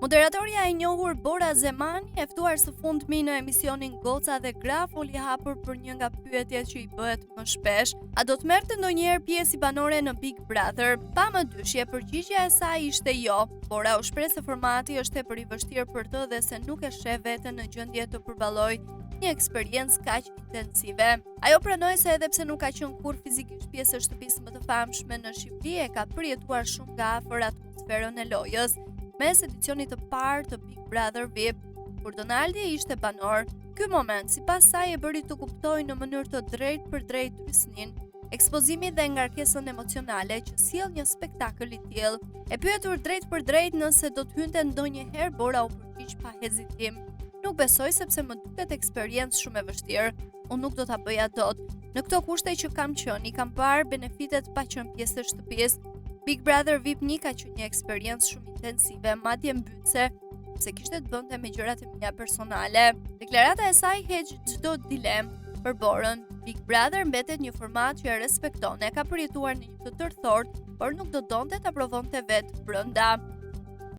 Moderatorja e njohur Bora Zemani, e ftuar së fundmi në emisionin Goca dhe Gra, foli hapur për një nga pyetjet që i bëhet më shpesh: a do të merrte ndonjëherë pjesë banore në Big Brother? Pa më dyshje, përgjigjja e saj ishte jo. Bora u shpreh se formati është tepër i vështirë për të dhe se nuk e sheh veten në gjendje të përballojë një eksperiencë kaq intensive. Ajo pranoi se edhe pse nuk ka qenë kurrë fizikisht pjesë e shtëpisë më të famshme në Shqipëri, e ka përjetuar shumë nga afër atmosferën e lojës. Mes edicionit të parë të Big Brother VIP, kur Donaldi ishte banor, ky moment sipas saj e bëri të kuptojë në mënyrë të drejtë për drejtë rysnin, ekspozimin dhe ngarkesën emocionale që sjell një spektakël i tillë. E pyetur drejt për drejt nëse do të hynte ndonjëherë, Bora u përgjigj pa hezitim: nuk besoj sepse më duket eksperiencë shumë e vështirë. Unë nuk do ta bëja dot. Në këto kushte që kam qenë, i kam parë benefitet pa qenë pjesë e shtëpisë. Big Brother VIP 1 ka qenë një eksperiencë shumë intensive, madje mbytëse, se kishte të bënte me gjërat e mia personale. Deklarata e saj heq çdo dilemë për Borën. Big Brother mbetet një format që e respekton, e ka përjetuar në një të tërthort, por nuk do donte ta provonte vetë brenda.